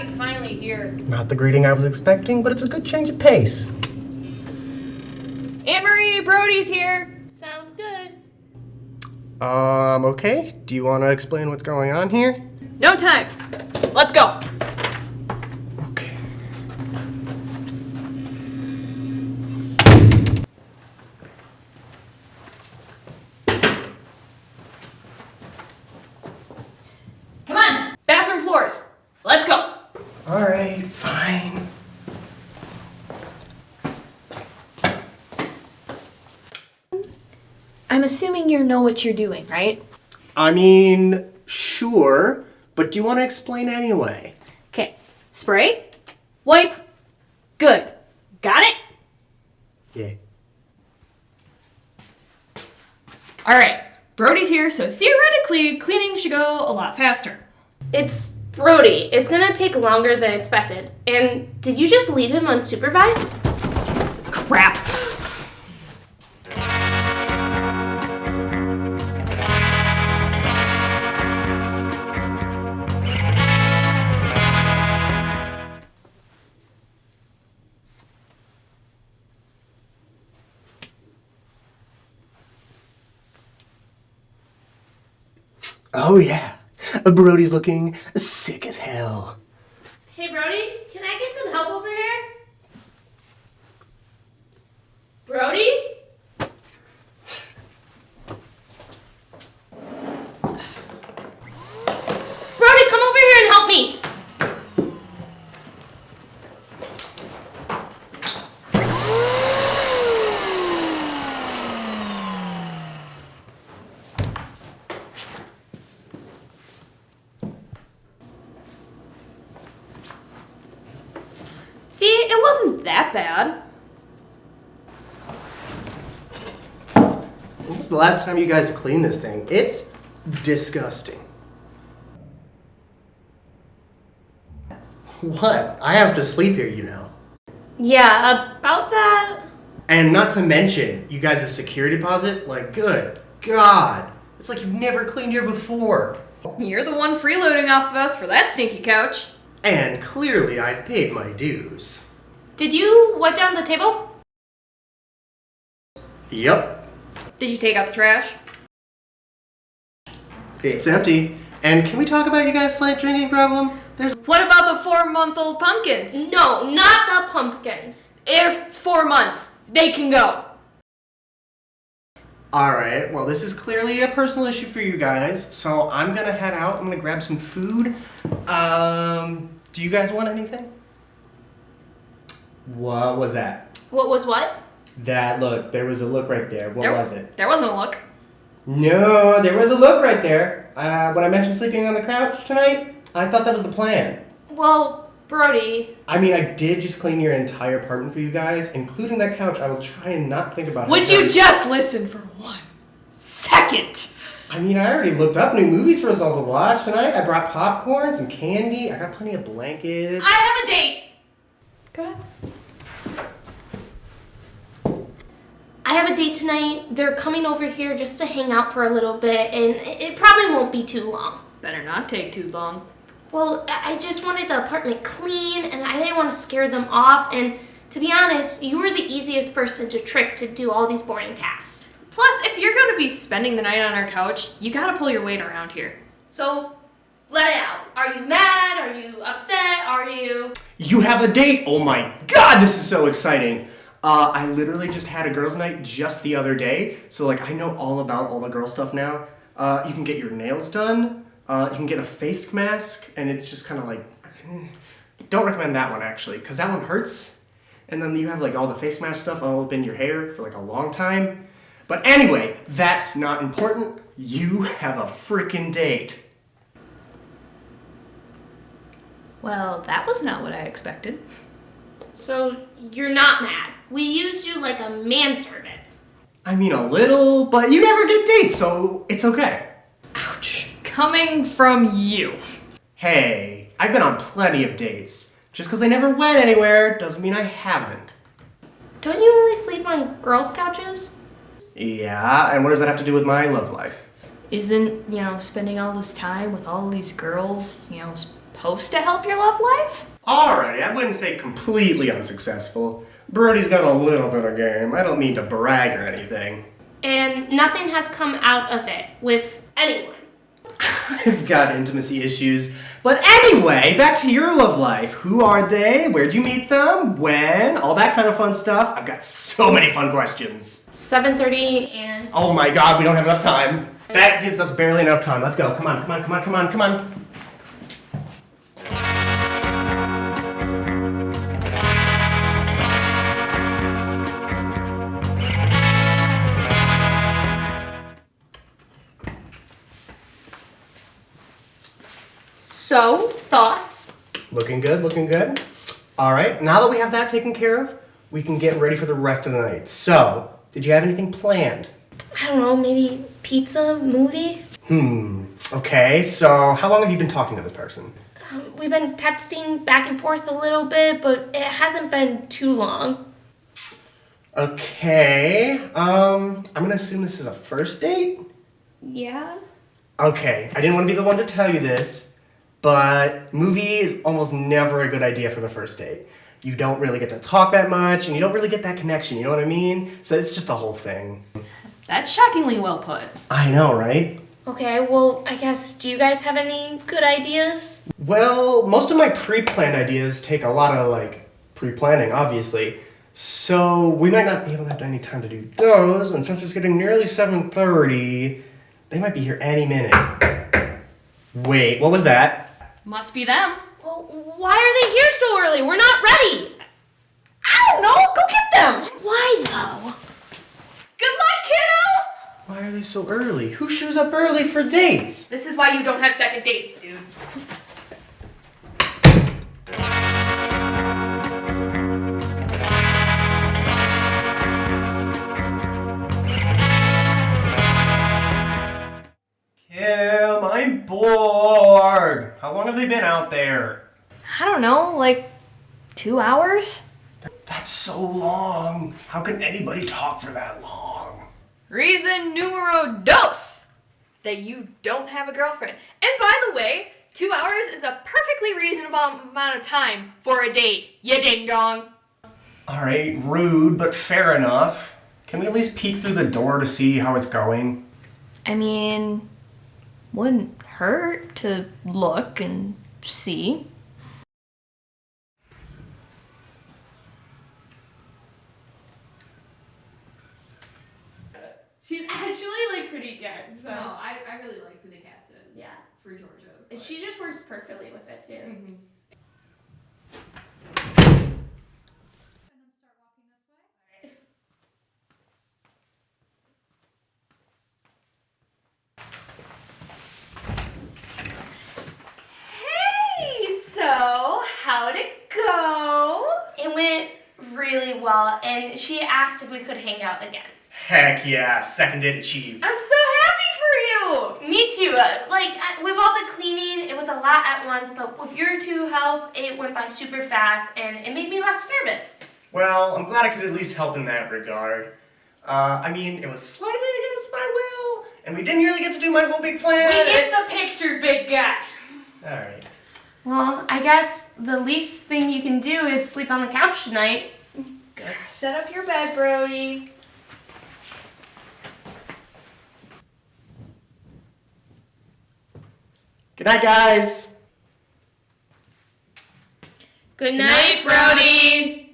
he's finally here. Not the greeting I was expecting, but it's a good change of pace. Anne-Marie, Brody's here. Sounds good. Okay. Do you want to explain what's going on here? No time. Let's go. Okay. Come on, bathroom floors. Let's go. All right, fine. I'm assuming you know what you're doing, right? I mean, sure, but do you want to explain anyway? Okay. Spray. Wipe. Good. Got it? Yeah. All right, Brody's here, so theoretically, cleaning should go a lot faster. It's Brody. It's gonna take longer than expected. And did you just leave him unsupervised? Crap. Oh yeah, Brody's looking sick as hell. Hey, Brody, can I get some help over here? Brody? Brody, come over here and help me. See, it wasn't that bad. When was the last time you guys have cleaned this thing? It's disgusting. What? I have to sleep here, you know. Yeah, about that. And not to mention, you guys' security deposit? Like, good God. It's like you've never cleaned here before. You're the one freeloading off of us for that stinky couch. And clearly I've paid my dues. Did you wipe down the table? Yep, Did you take out the trash? it's empty. And can we talk about you guys' slight drinking problem? What about the 4-month-old pumpkins? No, not the pumpkins. If it's 4 months, they can go. Alright, well this is clearly a personal issue for you guys, so I'm gonna head out. I'm gonna grab some food. Do you guys want anything? What was that? What was what? That look, there was a look right there. What was it? There wasn't a look. No, there was a look right there. When I mentioned sleeping on the couch tonight, I thought that was the plan. Well, Brody. I mean, I did just clean your entire apartment for you guys, including that couch. I will try and not think about it. Would you just listen for 1 second? I mean, I already looked up new movies for us all to watch tonight. I brought popcorn, some candy. I got plenty of blankets. I have a date. Go ahead. I have a date tonight. They're coming over here just to hang out for a little bit, and it probably won't be too long. Better not take too long. Well, I just wanted the apartment clean, and I didn't want to scare them off, and to be honest, you were the easiest person to trick to do all these boring tasks. Plus, if you're gonna be spending the night on our couch, you gotta pull your weight around here. So, let it out. Are you mad? Are you upset? Are you... You have a date? Oh my God, this is so exciting. I literally just had a girls' night just the other day, so like I know all about all the girl stuff now. You can get your nails done, you can get a face mask, and it's just kind of like, don't recommend that one actually, because that one hurts. And then you have like all the face mask stuff all up in your hair for like a long time. But anyway, that's not important. You have a freaking date. Well, that was not what I expected. So, you're not mad. We used you like a manservant. I mean a little, but you never get dates, so it's okay. Ouch. Coming from you. Hey, I've been on plenty of dates. Just because they never went anywhere doesn't mean I haven't. Don't you only sleep on girls' couches? Yeah, and what does that have to do with my love life? Isn't, spending all this time with all these girls, supposed to help your love life? Alrighty, I wouldn't say completely unsuccessful. Brody's got a little bit of game. I don't mean to brag or anything. And nothing has come out of it with anyone. I've got intimacy issues. But anyway, back to your love life. Who are they? Where'd you meet them? When? All that kind of fun stuff. I've got so many fun questions. 7:30 and... Oh my god, we don't have enough time. That gives us barely enough time. Let's go. Come on, come on, come on, come on, come on. So, thoughts? Looking good, looking good. Alright, now that we have that taken care of, we can get ready for the rest of the night. So, did you have anything planned? I don't know, maybe pizza, movie? Okay, so how long have you been talking to this person? We've been texting back and forth a little bit, but it hasn't been too long. Okay, I'm gonna assume this is a first date? Yeah? Okay, I didn't want to be the one to tell you this, but movie is almost never a good idea for the first date. You don't really get to talk that much, and you don't really get that connection, you know what I mean? So it's just a whole thing. That's shockingly well put. I know, right? Okay, well, I guess, do you guys have any good ideas? Well, most of my pre-planned ideas take a lot of, pre-planning, obviously. So we might not be able to have any time to do those, and since it's getting nearly 7:30, they might be here any minute. Wait, what was that? Must be them. Well, why are they here so early? We're not ready! I don't know. Go get them. Why, though? Good luck, kiddo. Why are they so early? Who shows up early for dates? This is why you don't have second dates, dude. Kim, I'm bored. How long have they been out there? I don't know, 2 hours? That's so long. How can anybody talk for that long? Reason numero dos that you don't have a girlfriend. And by the way, 2 hours is a perfectly reasonable amount of time for a date. You ding dong. Alright, rude, but fair enough. Can we at least peek through the door to see how it's going? I mean, wouldn't hurt to look and see. She's actually pretty good. So no, I really like who they casted. Yeah. For Georgia. And she just works perfectly with it, too. Mm-hmm. Hey, so how'd it go? It went really well, and she asked if we could hang out again. Heck yeah, second date achieved. I'm so happy for you. Me too. With all the cleaning, it was a lot at once, but with your two help, it went by super fast, and it made me less nervous. Well, I'm glad I could at least help in that regard. It was slightly against my will, and we didn't really get to do my whole big plan. We get the picture, big guy. Alright. Well, I guess the least thing you can do is sleep on the couch tonight. Go set up your bed, Brody. Good night, guys. Good Night, Brody.